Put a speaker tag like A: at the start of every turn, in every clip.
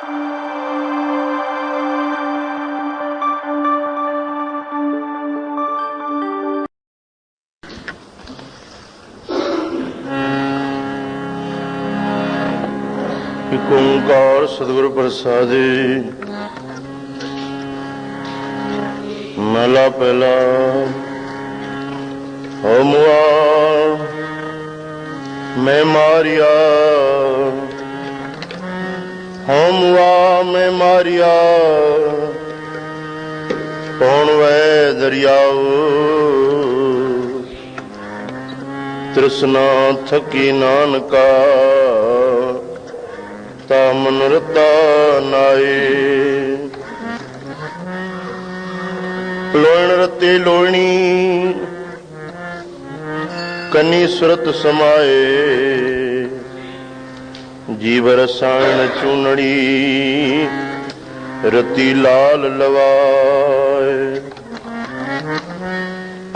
A: ਇਕ ਓਂਕਾਰ ਸਤਿਗੁਰ ਪ੍ਰਸਾਦਿ। ਮਹਲਾ ਪਹਿਲਾ। ਹੋ ਮੁਆ ਮੈਂ ਮਾਰਿਆ, ਹੋ ਮੁਆ ਮੈਂ ਮਾਰਿਆ, ਕੌਣ ਵੈ ਦਰਿਆਉ, ਤ੍ਰਿਸ਼ਨਾ ਥਕੀ ਨਾਨਕਾ, ਤਾ ਮਨ ਰਤਾ ਨਾਏ। ਲੋਇਣ ਰਤੇ ਲੋਇਣੀ, ਕਨੀ ਸੁਰਤ ਸਮਾਏ, ਜੀਵ ਰਸਾਇਣ ਚੂਨੜੀ, ਰਤੀ ਲਾਲ ਲਵਾਏ।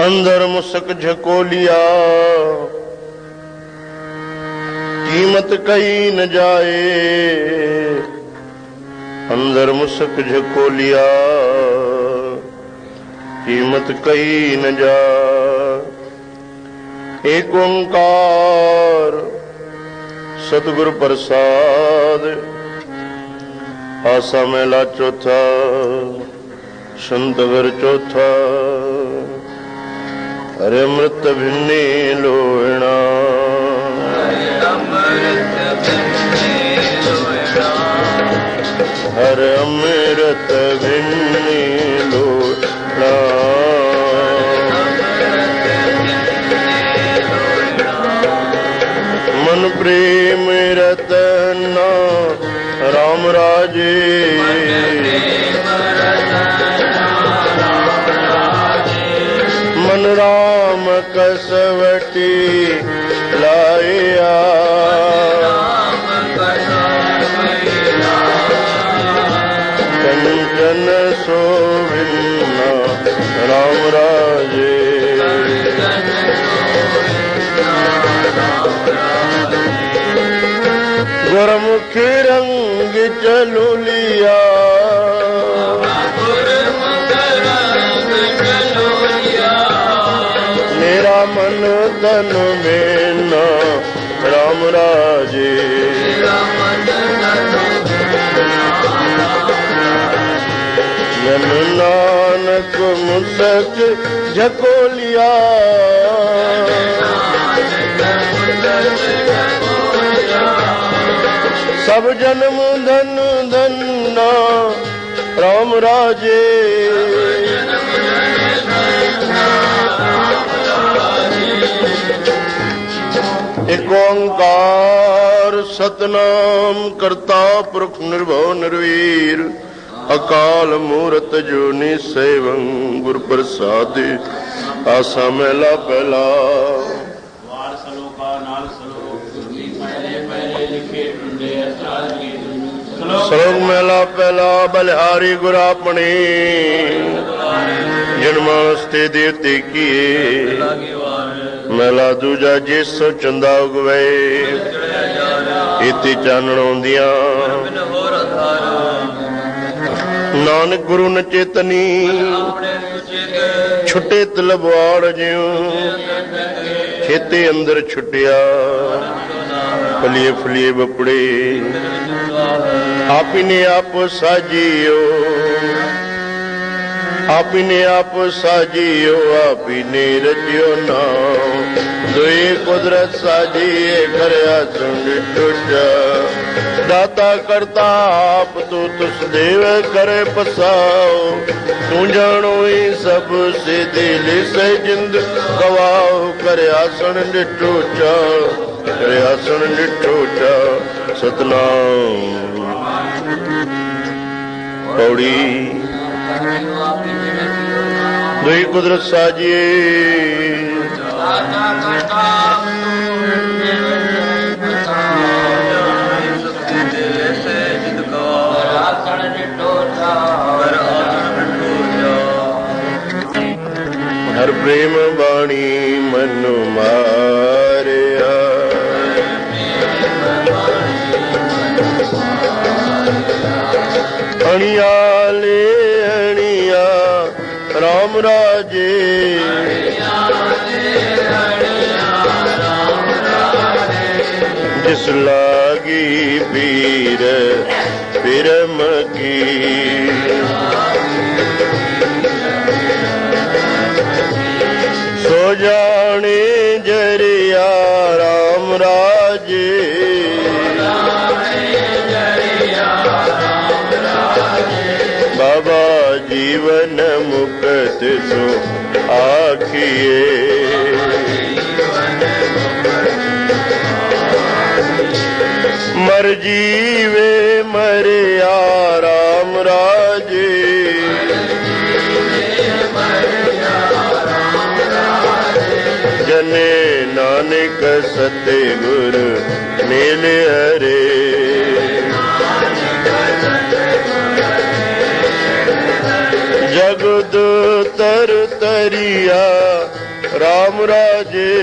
A: ਅੰਦਰ ਮੁਸਕ ਝਕੋਲਿਆ, ਕੀਮਤ ਕਈ ਨ ਜਾਏ। ਅੰਦਰ ਮੁਸਕ ਝਕੋਲਿਆ, ਕੀਮਤ ਕਈ ਨ ਜਾਏ। ਏਕ ਓੰਕਾਰ ਸਤਿਗੁਰ ਪ੍ਰਸਾਦ। ਆਸਾ ਮਹਿਲਾ ਚੌਥਾ, ਸੰਤਗਰ ਚੌਥਾ। ਹਰਿ ਅੰਮ੍ਰਿਤ ਭਿੰਨੇ ਲੋਇਣਾ, ਹਰਿ ਅੰਮ੍ਰਿਤ ਭਿੰਨੇ ਲੋਇਣਾ। ਮਨ ਪ੍ਰੇਮ ਰਤਨਾ ਰਾਮ ਰਾਜੇ, ਮਨ ਰਾਮ ਕਸਵਟੀ ਲਾਇਆ। ਕੰਚਨ ਸੋਭਿਨਾ ਰਾਮ ਰਾਜੇ, ਗੁਰਮੁਖ ਰੰਗ ਚਲੋਲਿਆ, ਮੇਰਾ ਮਨ ਤਨ ਮੇਨਾ ਰਾਮ ਰਾਜੇ। ਜਨ ਨਾਨਕ ਮੁਸਕ ਝਕੋਲਿਆ, ਸਭ ਜਨਮ ਧਨ ਧਨਾ ਰਾਮ ਰਾਜੇ। ਏਕ ਓੰਕਾਰ ਸਤਨਾਮ ਕਰਤਾ ਪੁਰਖ ਨਿਰਭਉ ਨਿਰਵੈਰ, ਅਕਾਲ ਮੂਰਤ ਜੁਨੀ ਸੇਵੰ ਗੁਰ ਪ੍ਰਸਾਦਿ। ਆਸਾ ਮਹਿਲਾ ਪਹਿਲਾ। ਸਲੋਕ ਮਹਿਲਾ ਪਹਿਲਾ। ਬਲਿਹਾਰੀ ਗੁਰ ਆਪਣੀ, ਜਨਮਾਸਤੇ ਦੇਵਤੇ ਕੀਏ। ਮਹਿਲਾ ਦੂਜਾ। ਜਿਸ ਸੋ ਚੰਦਾ ਉਗਵੇ, ਇਤੀ ਚਾਨਣ ਆਉਂਦੀਆਂ। ਨਾਨਕ ਗੁਰੂ ਨ ਚੇਤਨੀ, ਛੁੱਟੇ ਤਲਵਾੜ ਜਿਉ, ਖੇਤੇ ਅੰਦਰ ਛੁੱਟਿਆ। ਫਲੀਏ ਫਲੀਏ ਬਪੜੇ, ਆਪੀ ਨੇ ਆਪ ਸਾਜੀਓ, ਆਪੀ ਨੇ ਆਪ ਸਾਜੀਓ, ਆਪੀ ਨੇ ਰਚਿਓ ਨਾਮ। ਦੋਏ ਕੁਦਰਤ ਸਾਜੀਏ, ਕਰਿਆ ਸੁਣ ਟੁੱਟਾ। ਦਾਤਾ ਕਰਤਾ ਆਪ ਤੂੰ ਤੁਸ ਦੇਵ ਕਰੇ ਪਸਾਓ। ਤੂੰ ਜਾਣੋ ਹੀ ਸਭ ਸੇ ਦਿਲ ਸੇ ਜਿੰਦ ਗਵਾਓ। ਕਰਿਆ ਸੁਣ ਟੁੱਟਾ, ਕਰਿਆ ਸੁਣ ਟੁੱਟਾ। ਸਤਨਾਮ। ਪੌੜੀ। ਦੋਈ ਕੁਦਰਤ ਸਾਜੀਏ, ਹਰ ਪ੍ਰੇਮ ਬਾਣੀ ਮਨੁ ਮਾਰਿਆ। ਅਣੀਆਂ ਲੈ ਅਣੀਆਂ ਰਾਮ ਰਾਜੇ, ਜਿਸ ਲਾਗੀ ਪੀਰ ਪਿਰਮ ਕੀ। ਸੋ ਜਾਣੇ ਜਰਿਆ ਰਾਮ ਰਾਜੇ, ਬਾਬਾ ਜੀਵਨ ਮੁਕਤ ਸੋ ਆਖੀਏ। ਮਰ ਜੀਵੇ ਮਰਿਆ ਰਾਮ ਰਾਜੇ, ਜਨੇ ਨਾਨਕ ਸਤੇ ਗੁਰ ਮਿਲ ਹਰੇ। ਜਗਦ ਤਰ ਤਰੀਆ ਰਾਮ ਰਾਜੇ,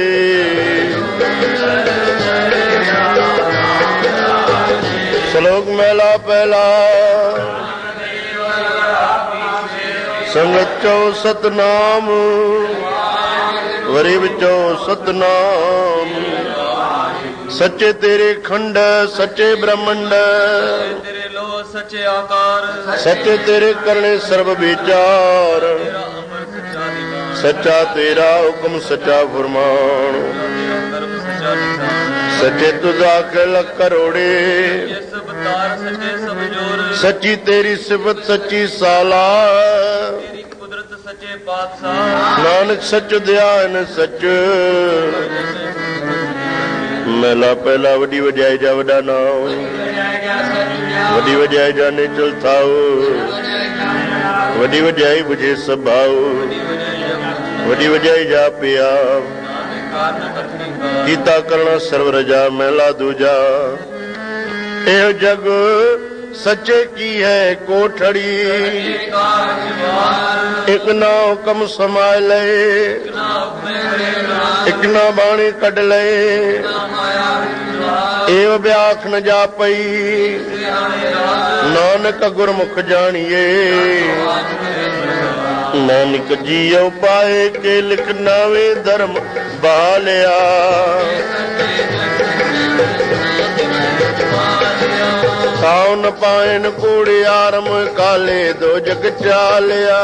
A: ਸ਼ਲੋਕ ਮਹਿਲਾ ਪਹਿਲਾ। ਸੰਗਤ ਚੋਂ ਸਤਨਾਮ, ਵਰੀ ਵਿੱਚੋਂ ਸਤਨਾਮ। ਸੱਚੇ ਤੇਰੇ ਖੰਡ ਸੱਚੇ ਬ੍ਰਹਮੰਡ,
B: ਤੇਰੇ ਲੋ ਸੱਚੇ ਆਕਾਰ,
A: ਸੱਚੇ ਤੇਰੇ ਕਰਨੇ ਸਰਬ ਵਿਚਾਰ। ਸੱਚਾ ਤੇਰਾ ਹੁਕਮ ਸੱਚਾ ਫਰਮਾਨ, ਸੱਚੇ ਤੁਝਾ ਕਲ ਕਰੋੜੇ। ਸੱਚੀ ਤੇਰੀ ਸਿਫਤ ਸੱਚੀ ਸਾਲਾ,
B: ਕੁਦਰਤ ਸੱਚੇ ਪਾਤਸ਼ਾਹ।
A: ਨਾਨਕ ਸੱਚ ਧਿਆਨ ਸੱਚ। ਮਹਿਲਾ ਪਹਿਲਾ। ਵੱਡੀ ਵਡਿਆਈ ਜਾ ਵੱਡਾ ਨਾਮ, ਵੱਡੀ ਵਡਿਆਈ ਜਾਣੇ ਚਲਥਾਉ, ਵੱਡੀ ਵਡਿਆਈ ਬੁਝੇ ਸਭਾਉ, ਵੱਡੀ ਵਡਿਆਈ ਜਾ ਪਿਆ ਕੀਤਾ ਕਰਨਾ ਸਰਵ ਰਜਾ। ਮਹਿਲਾ ਦੂਜਾ। ਇਹ ਜਗ ਸੱਚੇ ਕੀ ਹੈ ਕੋਠੜੀ, ਇੱਕ ਨਾ ਹੁਕਮ ਸਮਾਇ ਲਏ, ਇੱਕ ਨਾ ਬਾਣੀ ਕੱਢ ਲਏ। ਏਵ ਵਿਆਖ ਨ ਜਾ ਪਈ, ਨਾਨਕ ਗੁਰਮੁਖ ਜਾਣੀਏ। ਨਾਨਕ ਜੀਉ ਪਾਏ ਕੇ ਲਿਖ ਨਾਵੇਂ ਧਰਮ ਬਾਲਿਆ। ਖਾਉ ਨ ਪਾਇਨ ਕੂੜਿਆਰਮ ਕਾਲੇ ਦੋ ਜਗ ਚਾਲਿਆ।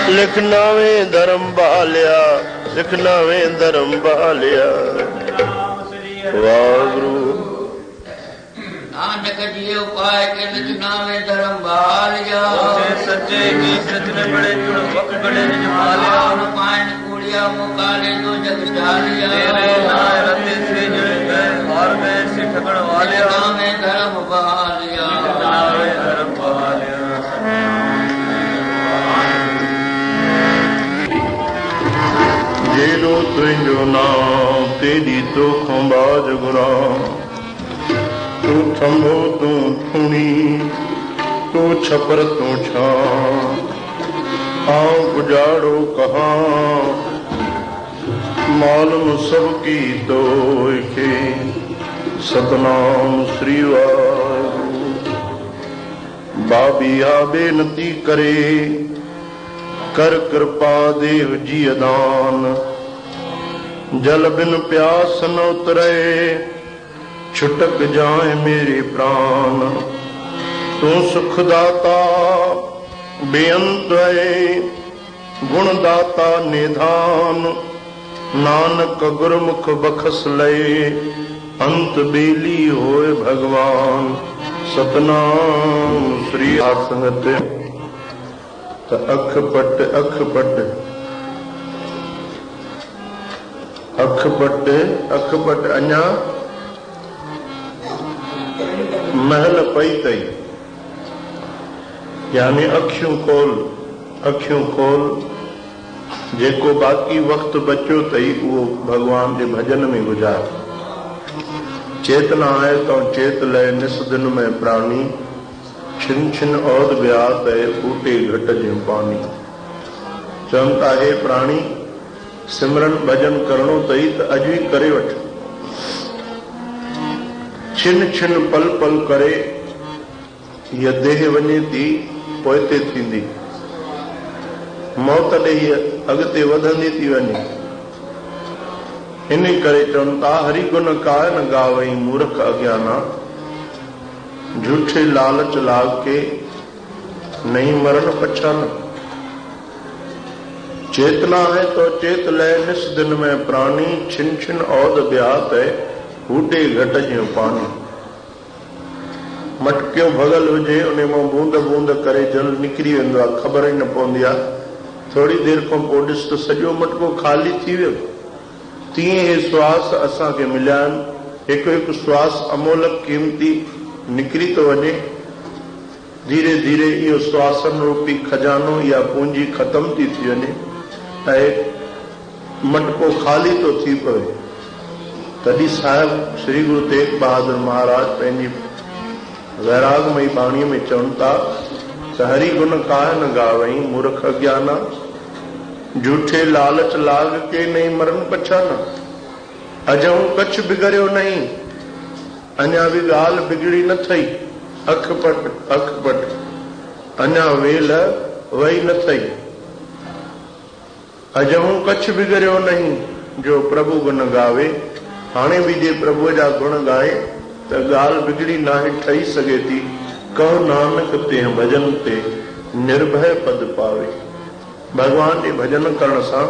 A: ਲਿਖ ਨਾਵੇਂ ਧਰਮ ਬਾਲਿਆ, ਲਿਖ ਨਾਵੇਂ ਧਰਮ ਬਾਲਿਆ। ਵਾਹਿਗੁਰੂ।
C: ਨਾਨਕ ਜੀਉ ਪਾਏ ਕੇ ਲਿਖ ਨਾਵੇਂ ਧਰਮ ਬਾਲਿਆ।
B: ਸੱਚੇ ਕੀ ਸੱਚਨੇ ਬੜੇ ਜੁੜ ਵਕ ਬੜੇ ਨਿਜ ਮਾਲਿਆ।
C: ਪਾਇਨ ਕੂੜਿਆ ਮੁਕਾਲੇ ਦੋ ਜਗ ਚਾਲਿਆ।
B: ਤੇਰੇ ਨਾਮ ਰਤੇ ਸੇ ਜੁੜੇ ਗਏ ਹਾਰ ਗਏ ਸੇ ਠਗਣ ਵਾਲਿਆ।
C: ਨਾਵੇਂ ਧਰਮ ਬਾਲਿਆ,
B: ਨਾਵੇਂ ਧਰਮ ਬਾਲਿਆ।
A: ਜੇੜੋ ਤੁਝੋ ਨਾਮ ਤੇਰੀ ਤੋਖੋਂ ਬਾਜ ਗੁਰਾ। ਤੂੰ ਥੰਮੋ ਤੂੰ ਥੁਣੀ, ਤੂੰ ਛਪਰ ਤੂੰ ਛਾਂ। ਆਉ ਗੁਜਾੜੋ ਕਹਾਂ, ਮਾਲੂਮ ਸਭ ਕੀ ਤੋਇਕੇ। ਸਤਨਾਮ ਸ੍ਰੀ ਵਾਹਿਗੁਰੂ। ਬਾਬੀਆ ਬੇਨਤੀ ਕਰੇ, ਕਰ ਕਿਰਪਾ ਦੇਵ ਜੀ ਅਦਾਨ। ਜਲ ਬਿਨ ਪਿਆਸ ਨ ਉਤਰੇ, ਛੁਟਕ ਜਾਏ ਮੇਰੇ ਪ੍ਰਾਨ। ਤੂੰ ਸੁਖ ਦਾਤਾ ਬੇਅੰਤ ਹੈ, ਗੁਣ ਦਾਤਾ ਨਿਧਾਨ। ਨਾਨਕ ਗੁਰਮੁਖ ਬਖਸ ਲਏ, ਅੰਤ ਬੇਲੀ ਹੋਏ ਭਗਵਾਨ। ਸਤਨਾਮ ਸ੍ਰੀ ਆਦ ਸੰਗਤ। ਅੱਖ ਪੱਟ ਅੱਖ ਪੱਟ ਅੱਖ ਪੱਟ ਅੱਖ ਪੱਟ ਅञा महल पई तई, यानी अखियूं खोल। जेको बाक़ी वक्त बचो तई उहो भगवान के भजन में गुजार। चेतना है तो चेत लय निस दिन में प्राणी। छिन छिन औद ब्यात है फूटे घट जो पानी। चवंता है प्राणी सिमरन भजन करणो तई त अज ही करे वठ। छिन छिन पल पल करे हीअ देह वञे थी पोइते थींदी, मौत ॾे हीअ अॻिते वधंदी थी वञे। इन करे चवनि था हरि गुण काय न गावई मूर्ख अज्ञाना, झूठे लालच लाग के नहीं मरण पछाना। चेतना है तो चेत ले निस दिन में प्राणी, छिन छिन औद ब्यात है हूटे घट जो पानी। मटकियों भगल हुजे उन मां बूंद बूंद करे जल निकिरी वेंदो आहे, ख़बर ई न पवंदी आहे। थोड़ी देरि खां पोइ ॾिस त सॼो मटको खाली थी वियो। तीअं हे श्वास असांखे मिलिया आहिनि, हिकु हिकु श्वास अमोलक क़ीमती निकिरी थो वञे। धीरे धीरे इहो श्वासन रूपी खजानो या पूंजी ख़तम थी वञे ऐं मटको खाली थो थी पवे। तॾहिं साहिब श्री गुरु तेग बहादुर महाराज पंहिंजी वैरागमयी बाणीअ में चवनि था त हरि गुण काय न गावई मूर्ख अज्ञाना, झूठे लालच लाग के नहीं मरण पछाना। अजऊं कछ बिगड़ियो नहीं, अञा बि ॻाल्हि बिगड़ी न थई। अख पट अञा वेल वही न थई। अजऊं कछ बिगड़ियो नहीं जो प्रभु गुण गावे। हाणे बि जे प्रभुअ जा गुण गाए त ॻाल्हि बिगड़ी नाहे, ठही सघे थी। कहो नानक ते भजन ते निर्भय पद पावे। भगवान जे भजन करण सां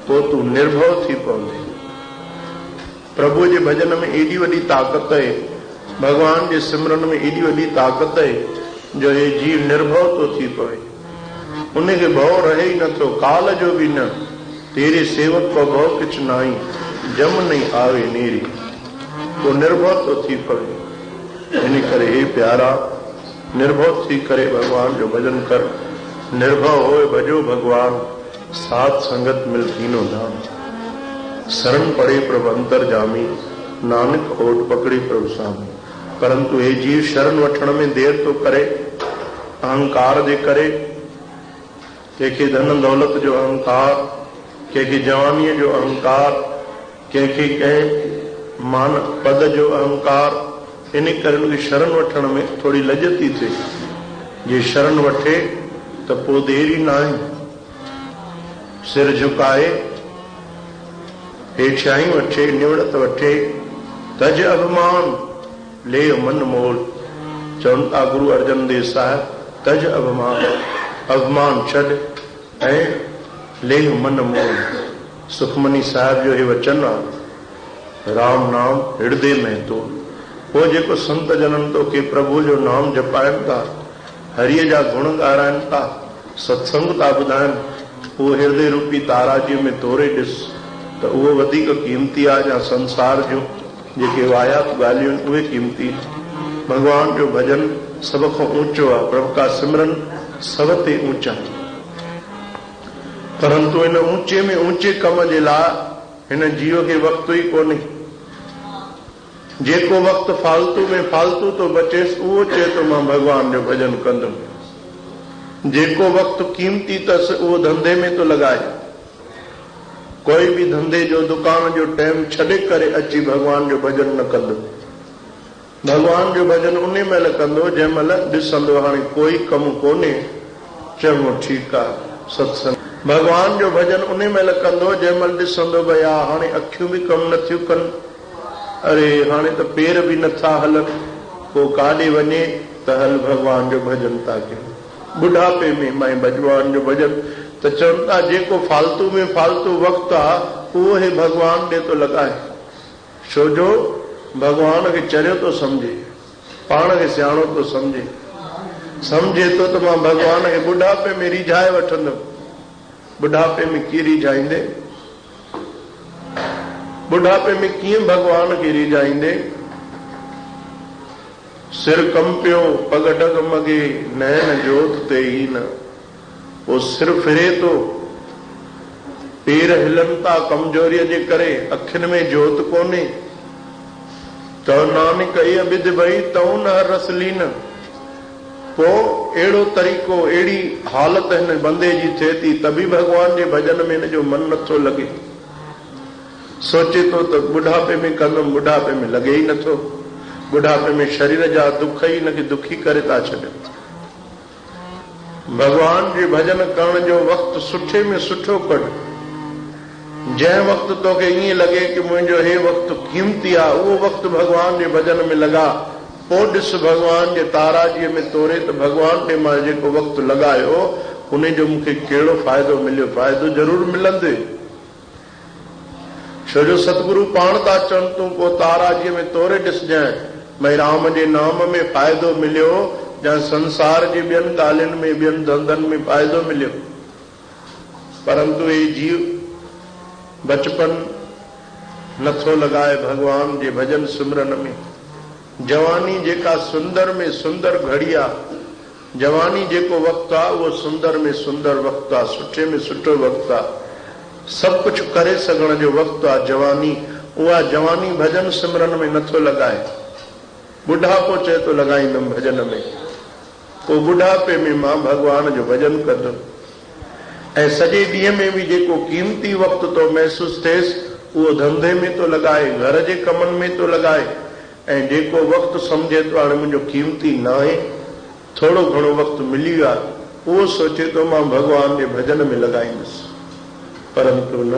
A: पोइ तूं निर्भव थी पवंदे। प्रभु जे भजन में एॾी वॾी ताक़त आहे, भगवान जे सिमरन में एॾी वॾी ताक़त आहे जो हे जीव निर्भव थो थी पवे। उनखे भव रहे ई नथो, काल जो बि न। तेरे सेवक को भव किछ नाई, जम नहीं आवे नेरी। वो निर्भव तो थी पवे। इन करे हे प्यारा, निर्भव थी करे भगवान जो भजन कर। निर्भव होए भजो भगवान, साथ संगत मिल तीनों धाम। शरण पड़े प्रभु अंतर जामी, नानक ओट पकड़ी प्रभु स्वामी। परंतु हे जीव शरण वठण में देर तो करे, अहंकार जे करे। कंहिंखे धन दौलत जो अहंकार, कंहिंखे जवानीअ जो अहंकार, कंहिंखे कंहिं मान पद जो अहंकार। इन करे उनखे शरण वठण में थोड़ी लज थी थिए। जे शरण वठे त पोइ देर ई न आहे। सिर झुकाए हेठियाई वठे, निवड़त वठे, तज अभिमान ले मन मोल। चवनि था गुरु अर्जन देव साहिब, तज अभिमान, अभिमान छॾ ऐं ले मन मोल। सुखमनी साहिब जो हे वचन आहे, राम नाम हृदय में तो। वो जेको संत जनन तो के प्रभु जो नाम जपाइनि था, हरिय जा गुण ॻाराइनि था, सत्संग था ॿुधाइनि, उहो हृदय रूपी ताराजीअ में तोरे ॾिस त उहो वधीक कीमती आहे या संसार जूं जेके वायात ॻाल्हियूं आहिनि उहे कीमती। भगवान जो भजन सभ खां ऊंचो आहे, प्रभु का सिमरन सभ ते ऊंचा। परंतु इन ऊंचे में ऊंचे कम जे लाइ हिन जीव खे वक़्तु ई कोन्हे। जेको वक़्तु फालतू में फालतू तो बचेसि, उहो चए थो मां भगवान जो भजन कंदुमि। जेको वक़्तु कीमती अथसि उहो धंधे में तो लॻाए। कोई भी धंधे जो दुकान जो टाइम छॾे करे अची भगवान जो भजन न कंदो। भगवान जो भजन उन महिल कंदो जंहिं महिल ॾिसंदो हाणे कोई कमु कोन्हे, चङो ठीकु आहे सत्संग। भगवान जो भजन उन महिल कंदो जंहिं महिल ॾिसंदो भई हा हाणे अखियूं बि कमु नथियूं कनि, अरे हाणे त पेर बि नथा हलनि, को काॾे वञे त हल भगवान जो भजन था कयूं। बुढ़ापे में मां भगवान जो भजन त चवनि था जेको फालतू में फालतू वक़्तु आहे उहो हे भगवान ॾे थो लॻाए। छो जो भगवान खे चरियो थो सम्झे, पाण खे सियाणो थो सम्झे थो त मां भगवान खे बुढ़ापे में रिझाए वठंदुमि। बुढ़ापे में कीअं रिझाईंदे? बुढ़ापे में कीअं भगवान खे रिझाईंदे? सिर कंपियो पग डगमगे नैन जोत ते ई न, वो सिर फिरे तो, पेर हिलन था कमजोरीअ जे करे, अखियुनि में जोत कोन्हे। त नानक इहा विध भई तऊं न रसलीन। पोइ अहिड़ो तरीक़ो, अहिड़ी हालत हिन बंदे जी थिए थी त बि भगवान जे भजन में हिन जो मन नथो लॻे। सोचे थो त बुढ़ापे में कंदुमि, बुढ़ापे में लॻे ई नथो। बुढ़ापे में शरीर जा दुख ही इनखे दुखी करे था छॾनि। भगवान जे भजन करण जो वक़्तु सुठे में सुठो कढ। जंहिं वक़्तु तोखे ईअं लॻे कि मुंहिंजो हे वक़्तु कीमती आहे, उहो वक़्तु भगवान जे भजन में लॻा। पोइ ॾिस भगवान जे ताराजीअ में तोरे त भगवान ॾे मां जेको वक़्तु लॻायो उन जो मूंखे कहिड़ो फ़ाइदो मिलियो। फ़ाइदो ज़रूर मिलंदे, छो जो सतगुरु पाण था चवनि तूं पोइ ताराजीअ में तोरे ॾिसजांइ भई राम जे नाम में फ़ाइदो मिलियो या संसार जे ॿियनि ॻाल्हियुनि में ॿियनि धंधनि में फ़ाइदो मिलियो। परंतु हे जीव बचपन नथो लॻाए भगवान जे भजन सिमरन में। जवानी जेका सुंदर में सुंदर घड़ी आहे, जवानी जेको वक़्तु आहे उहो सुंदर में सुंदर वक़्तु आहे, सुठे में सुठो वक़्तु आहे, सभु कुझु करे सघण जो वक़्तु आहे जवानी। उहा जवानी भजन सिमरन में नथो लॻाए। बुढ़ापो चए थो लॻाईंदुमि भजन में, पोइ बुढ़ापे में मां भगवान जो भजन कंदुमि। ऐं सॼे ॾींहं में बि जेको क़ीमती वक़्तु तो महसूसु थिएसि उहो धंधे में तो लॻाए, घर जे कमनि में तो लॻाए। ऐं जेको वक़्तु सम्झे थो हाणे मुंहिंजो क़ीमती न आहे, थोरो घणो वक़्तु मिली वियो आहे, उहो सोचे थो मां भगवान जे भजन में लॻाईंदुसि। परंतु न,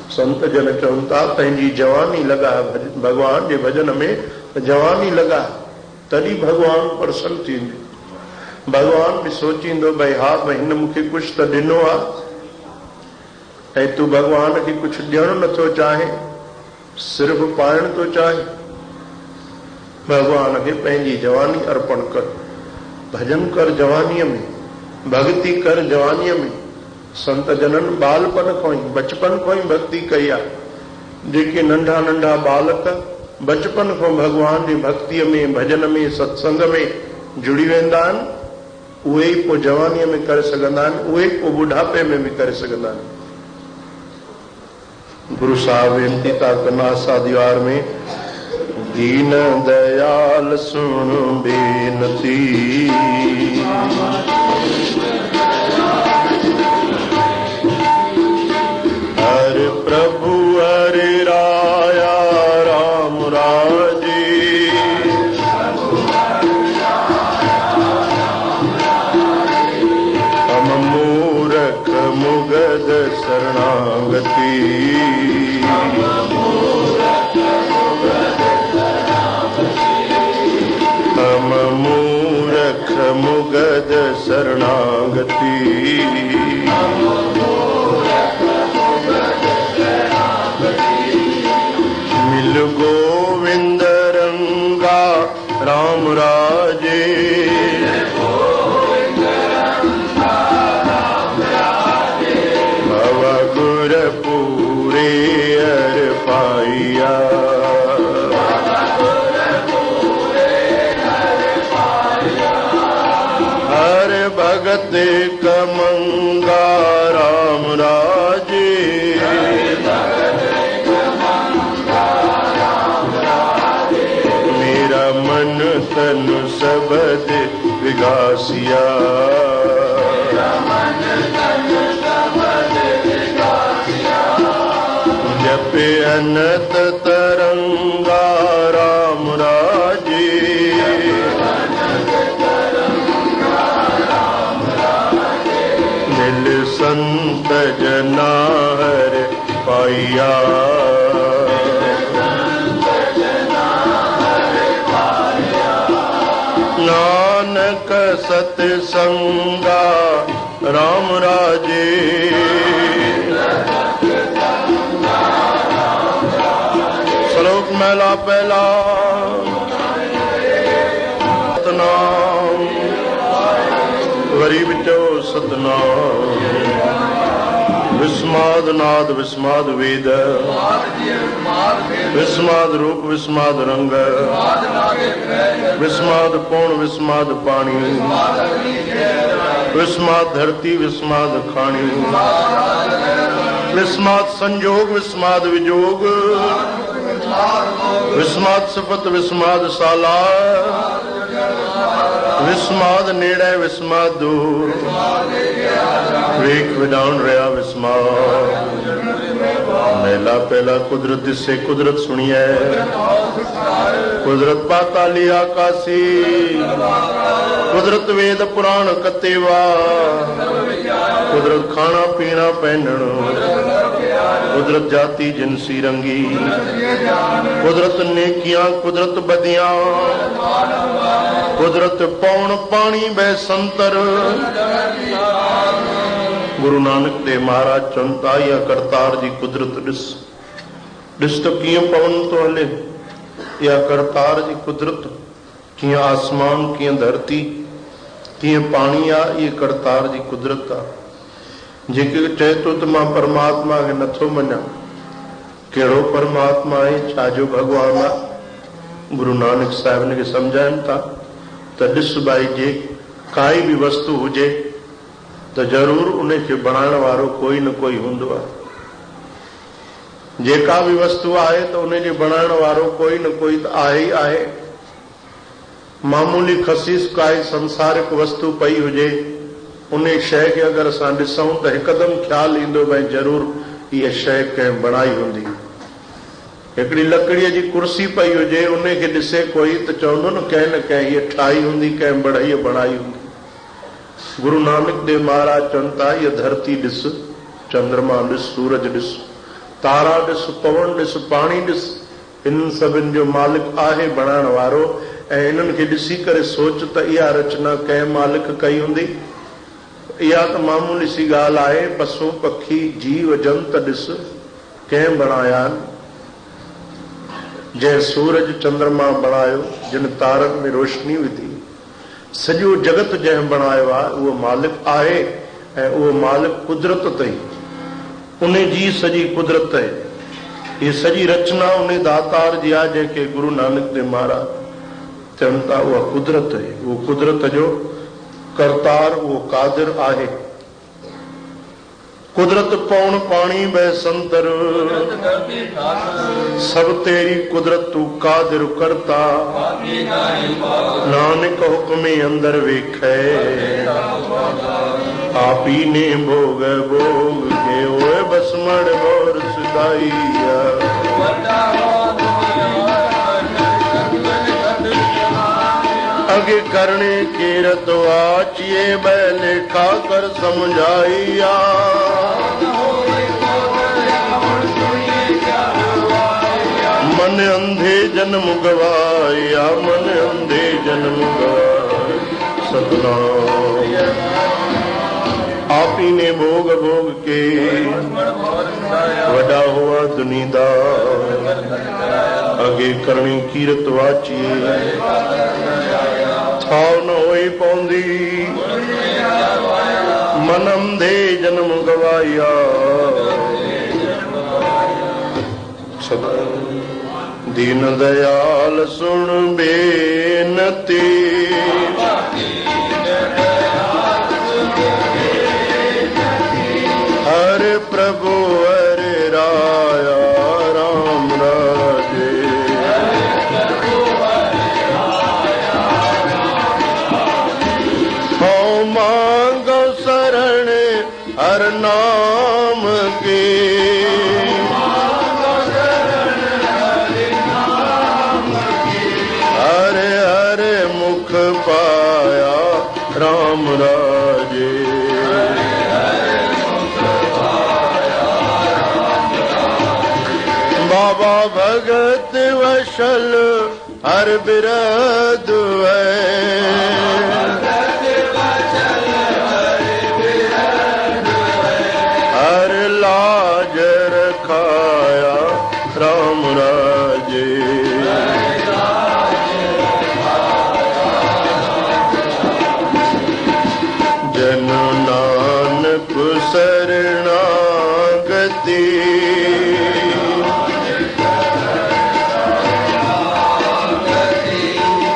A: संत जन चवनि था पंहिंजी जवानी लॻा भगवान जे भजन में। जवानी लॻा तॾहिं भगवान प्रसन्न थींदो। भगवान बि सोचींदो भई हा भई हिन मूंखे कुझु त ॾिनो आहे ऐं तूं भगवान खे कुझु ॾियणु नथो चाहे, सिर्फ़ु पाइण थो चाहे। भगवान खे पंहिंजी जवानी अर्पण कर, भजन कर जवानीअ में, भक्ति कर जवानीअ में। संत जननि बालपन खां ई, बचपन खां ई भक्ति कई आहे। जेके नंढा नंढा बालक बचपन खां भगवान जी भक्तिअ में, भजन में, सत्संग में जुड़ी वेंदा आहिनि, उहे ई पोइ जवानीअ में करे सघंदा आहिनि, उहे पोइ बुढ़ापे में बि करे सघंदा आहिनि। गुरु साहिब वेनती था कनि आसा दीवार में, दीन दयाल सुन बेनती, हर प्रभु हरे राया राम राजे, हम मूरख मुगद शरणागति, हम मूरख मुगद शरणागति, मिल गोविंद रंगा राम राजे, भव गुर पूरे हर पाइया, हर भगत कमंगा राम राजे, मेरा मन तन सबद विगासिया, जपे अनत तरंगा राम राजे, दिल संत जना हर पाइया, नानक सतसंगा राम राजे, श्लोक महला पहला, सतनाम वरी बिचो सतनाम, विस्माद नाद विस्माद वेद, विस्माद रूप विस्माद रंग, विस्माद पूर्ण विस्माद पानी, विस्माद धरती विस्माद खानी, विस्माद संजोग विस्माद विजोग, विस्माद सिफत विस्माद साला, विस्माद नेड़े विस्माद दूर, वेख विडाउन रहा विस्माद, मेला पहला कुदरत दिसे कुदरत सुनिए कुदरत पाताली आकाशी कुदरत वेद पुराण कतेवा कुदरत खाना पीना पहनण कुदरत जाति जिनसी रंगी कुदरत नेकियां कुदरत बदियां कुदरत पौन पानी बह संतर गुरु नानक देव महाराज चवंता या करतार जी कुदरत ॾिस तो कीअं पवन तो हले या करतार जी कुदरत कीअं आसमान कीअं धरती कीअं पाणी आहे इहे करतार जी कुदरत आहे जेके चए थो त मां परमात्मा खे नथो मञा कहिड़ो परमात्मा आहे छाजो भॻवानु आहे गुरु नानक साहिब हिन खे सम्झाइनि था त ॾिस भाई जे काई बि वस्तु हुजे त ज़रूरु उनखे बणाइण वारो कोई न कोई हूंदो आहे जेका बि वस्तु आहे त उनखे बणाइण वारो कोई न कोई त आहे ई आहे मामूली खसीस काई संसारिक वस्तु पई हुजे उन शइ खे अगरि असां ॾिसूं त हिकदमि ख़्यालु ईंदो भई ज़रूरु इहा शइ कंहिं बणाई हूंदी हिकिड़ी लकड़ीअ जी कुर्सी पई हुजे उनखे ॾिसे कोई त चवंदो न कंहिं हीअ ठाही हूंदी कंहिं बढ़ाई बणाई हूंदी गुरु नानक देव महाराज चवनि था इहा धरती ॾिस चंद्रमा ॾिस सूरज ॾिस तारा ॾिस पवन ॾिस पाणी ॾिस हिननि सभिनि जो मालिक आहे बणाइण वारो ऐं इन्हनि खे ॾिसी करे सोच त इहा रचना कंहिं मालिक कई हूंदी इहा त मामूली सी ॻाल्हि आहे पशु पखी जीव जंत ॾिस कंहिं बणाया आहिनि जंहिं सूरज चंद्रमा बणायो जिन तारनि में रोशनी विधी सॼो जगत जंहिं बणायो आहे उहो मालिक आहे ऐं उहो मालिक कुदरत अथई उन जी सॼी कुदरत आहे हीअ सॼी रचना उन दातार जी आहे जंहिंखे गुरु नानक देव महाराज चवनि था उहा कुदरत आहे उहो कुदरत जो करतार उहो कादिर आहे कुदरत पौन पाणी बह संतर सब तेरी कुदरत तू कादिर करता नानक हुक्मे अंदर वेखे आपी ने भोग भोग के ओए बसमण मोर सिदाइया अगे करने के रतवाचिए बैले खाकर समझाइया मन अंधे जन्म गवाया मन अंधे जन्म गवाया सतनाम आप ही ने भोग भोग के वडा हुआ दुनीदार अगे करनी कीरत वाचिए थाव न होई पौंदी मन अंधे जन्म गवाया दीन दयाल सुन बेनती हर प्रभु हर राया राम राजे हो मांगो शरण हर नाम के पाया राम राजे बाबा भगत वशल हर बिरद हर लाज रखाया राम राजे जन नानक शरणागति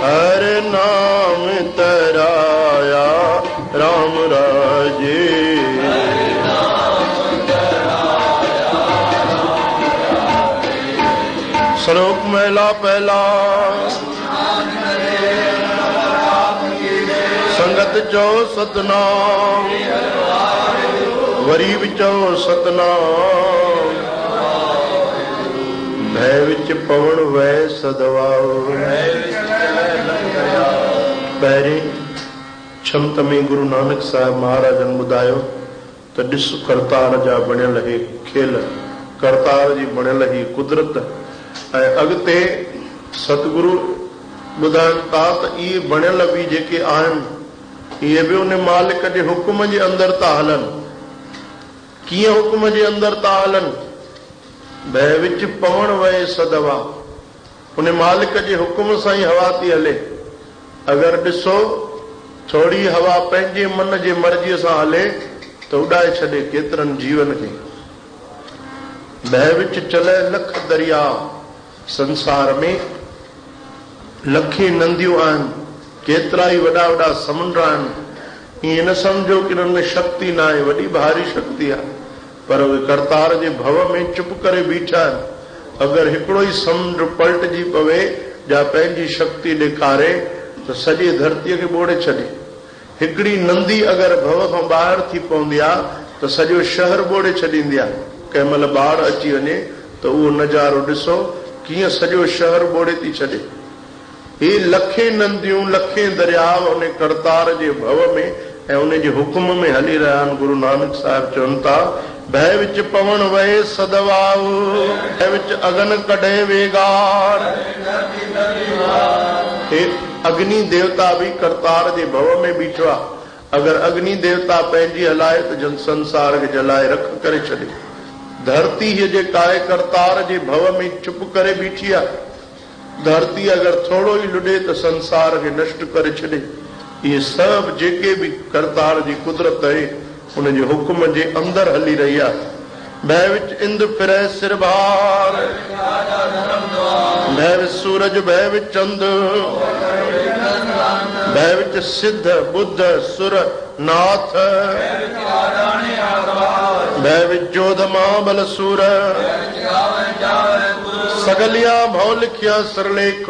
A: हर नाम तराया राम राजे श्लोक महिला पहला संगत चो सतनाम वरी भी चो सतनाम भय विच पवण वै सदवाओ। पहिरें छंत में गुरु नानक साहिब महाराजन ॿुधायो त ॾिस करतार जा बणियल हे खेल, करतार जी बणियल ही कुदरत। ऐं अॻिते सतगुरु ॿुधाइनि था त इहे बणियल बि जेके आहिनि इहे बि उन मालिक जे हुकुम जे अंदरि था हलनि। कीअं हुकुम जे अंदरि था हलनि? भय विच पवण वए सदवा, उन मालिक जे हुकुम सां ई हवा थी हले। अगरि ॾिसो थोरी हवा पंहिंजे मन जे मर्ज़ीअ सां हले त उॾाए छॾे केतिरनि जीवन खे। भय विच चले लख दरिया, संसार में लखे नंदियूं आहिनि, केतिरा ई वॾा वॾा समुंड आहिनि। ईअं न सम्झो कि हिननि में शक्ति न आहे, वॾी भारी शक्ति आहे, पर उहे करतार जे भव में चुप करे बीठा आहिनि। अगरि हिकिड़ो ई समुंड पलटजी पवे या पंहिंजी शक्ति ॾेखारे त सॼी धरतीअ खे ॿोड़े छॾे। हिकिड़ी नंदी अगरि भव खां ॿाहिरि थी पवंदी आहे त सॼो शहर ॿोड़े छॾींदी आहे। कंहिं महिल बाढ़ अची वञे त उहो नज़ारो ॾिसो कीअं सॼो शहर ॿोड़े थी छॾे। ही लखे नंदियूं लखे दरियाव उन करतार जे भव में ऐं उन जे हुकुम में हली रहिया आहिनि। गुरु नानक साहिब चवनि था भय विच पवण वए सदवाओ, भय विच अगन कढे वेगार। अग्नि देवता भी करतार जे भव में बीठो आहे। अगरि अग्नि देवता पंहिंजी हलाए त जन संसार खे जलाए रख करे छॾे। धरती हीअ जेका आहे करतार जे भव में चुप करे बीठी आहे। धरती अगरि थोरो ई लुॾे त संसार खे नष्ट करे छॾे। इहे सभु जेके बि करतार जी कुदरत आहे उन जे हुकुम जे अंदरि हली रही आहे। भय विच इंद फिरे सिर भार, भय विच सूरज भय विच चंद, भय विच सिद्ध बुद्ध सुर नाथ, भय विच जोध महाबल सूर, सगलिया भव लिखिया सिरलेख,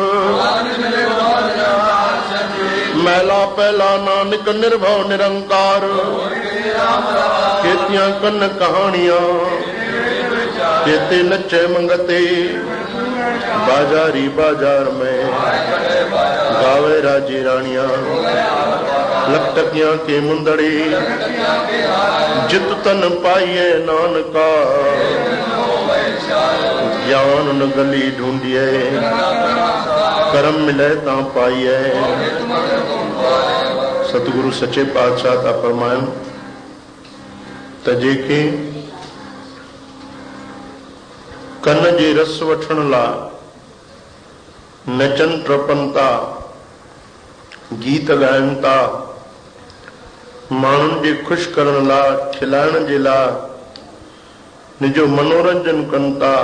A: मैला पहला नानक निर्भव निरंकार। केतियां कन कहानियां केते नचे मंगते, बाजारी बाजार में गावे राजी रानियां। लखटकियां के मुंदड़ी जित तन पाइए नानका, ज्ञान न गली ढूंढिए करम मिले ता पाइए। सतगुरु सचे पातशाह था फरमाइनि त जेके कन जे रस वठण लाइ नचनि टपनि था, गीत ॻाइनि था, माण्हुनि जे ख़ुशि करण लाइ खिलाइण जे लाइ निजो मनोरंजन कनि था,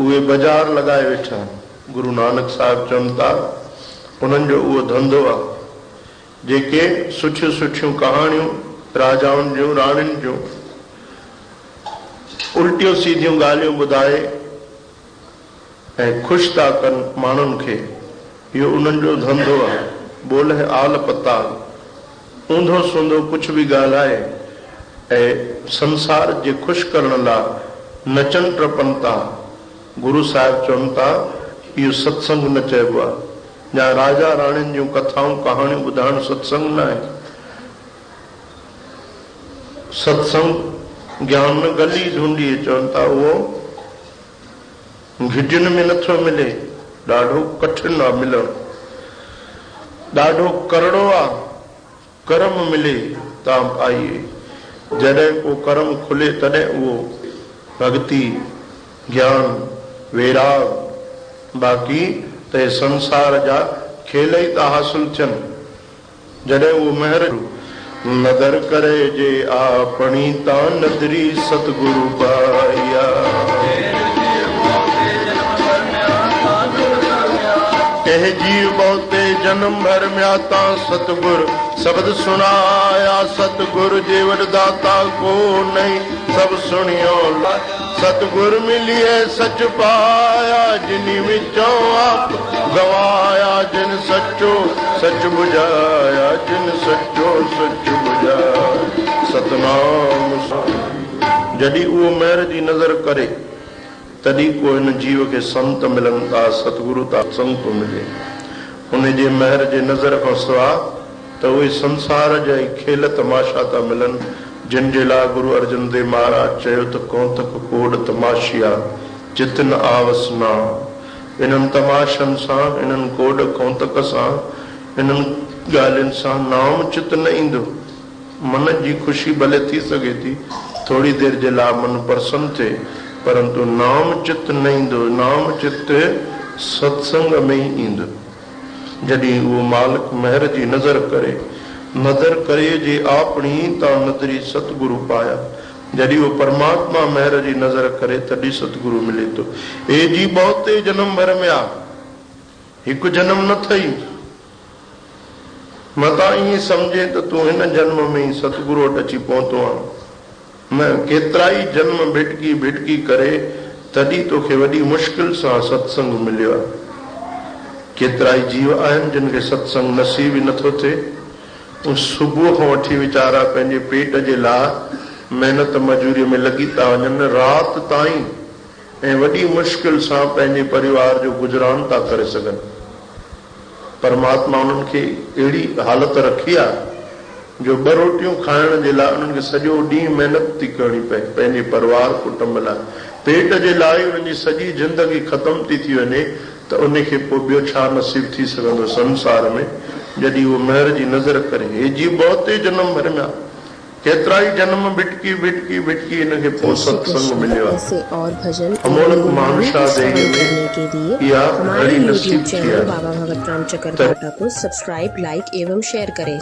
A: उहे बाज़ार लॻाए वेठा आहिनि। गुरु नानक साहिब चवनि था उन्हनि जो उहो धंधो आहे। जेके सुठियूं सुठियूं कहाणियूं राजाउनि जूं राणियुनि जूं उल्टियूं सीधियूं ॻाल्हियूं ॿुधाए ऐं ख़ुशि था कनि माण्हुनि खे, इहो उन्हनि जो धंधो आहे। बोले आल पताल, ऊंधो सूंधो कुझु बि ॻाल्हाए ऐं संसार जे ख़ुशि करण लाइ नचनि टपनि था। गुरु साहिब चवनि था इहो सत्संग न चइबो आहे। या राजा राणियुनि जूं कथाऊं कहाणियूं ॿुधाइण सत्संग न आहे। सत्संग ज्ञान गली ढूंढी चवनि था उहो घिटियुनि में नथो मिले, ॾाढो कठिन आहे मिलणु, ॾाढो करड़ो आहे। कर्म मिले तव्हां पाइए, जॾहिं को कर्म खुले तॾहिं उहो भक्ति ज्ञान वैराग, बाक़ी त संसार जा खेल ई था हासिल थियनि। जॾहिं उहो महर नदर करे जे आपणी ता नदरी सतगुरु पाया, कह जीव बहुते जन्म भर म्या ता सतगुर शब्द सुनाया। सतगुर जे वरदाता को नहीं सब सुनियो, सतगुर मिलिए सच पाया। जिनी विचों आप गवाया, जिन सचो सच बुझाया, जिन सचो सच बुझाया। सतनाम जॾहिं उहो महर जी नज़र करे तॾहिं को हिन जीव खे संत मिलनि था, सतगुरु था संग थो मिले। उन जे महर जे नज़र खां सवाइ त उहे संसार जा ई खेल तमाशा था मिलनि, जिन जे लाइ गुरु अर्जन देव महाराज चयो त कौतक कोड तमाशिया चित न आवस ना। इन्हनि तमाशनि सां, इन्हनि कोड कौतक सां, इन्हनि ॻाल्हियुनि सां नाम चित न ईंदो। मन जी ख़ुशी भले थी सघे थी, थोरी देरि जे लाइ मन प्रसन्न थिए, परंतु नाम चित न ईंदो। नाम चित सत्संग में ई ईंदो। जॾहिं उहो मालिक महर जी नज़र करे जे आपणी ता नज़री सतगुरु पाया। जॾहिं उहो परमात्मा महर जी नज़र करे तॾहिं सतगुरु मिले थो। ए जी बहुते जन्म भर में आ, हिकु जन्म न थई। मता ईअं सम्झे त तूं हिन जन्म में ई सतगुरु वटि अची पहुतो आहे। न, केतिरा ई जन्म भिटकी करे तॾहिं तोखे वॾी मुश्किल सां सत्संग मिलियो आहे। केतिरा ई जीव आहिनि जिन खे सत्संग नसीब ई नथो थिए। सुबुह खां वठी वीचारा पंहिंजे पेट जे लाइ महिनत मजूरीअ में लॻी था वञनि, राति ताईं, ऐं वॾी मुश्किल सां पंहिंजे परिवार जो गुज़रान था करे सघनि। परमात्मा उन्हनि खे अहिड़ी हालत रखी आहे जो 2 रोटियूं खाइण जे लाइ उन्हनि खे सॼो ॾींहुं महिनत थी करणी पए पंहिंजे परिवार कुटुंब लाइ। पेट जे लाइ उन्हनि जी सॼी ज़िंदगी ख़तम थी वञे त उनखे पोइ ॿियो छा नसीब थी सघंदो संसार में, जॾहिं उहो महर जी नज़र करे। हे जी बहुते जन्म भर में आहे, केतिरा ई जन्म भिटकी हिनखे पोइ सत्संग मिलियो आहे।
D: ऐसे और भजन
A: अमोलक मानसा देवी में
D: के लिए
A: इहा
D: हमारे
A: घड़ी
D: यूट्यूब
A: नसीब थी
D: चैनल
A: आहे।
D: बाबा भगत राम चक्र को सब्सक्राइब, लाइक एवं शेयर करें।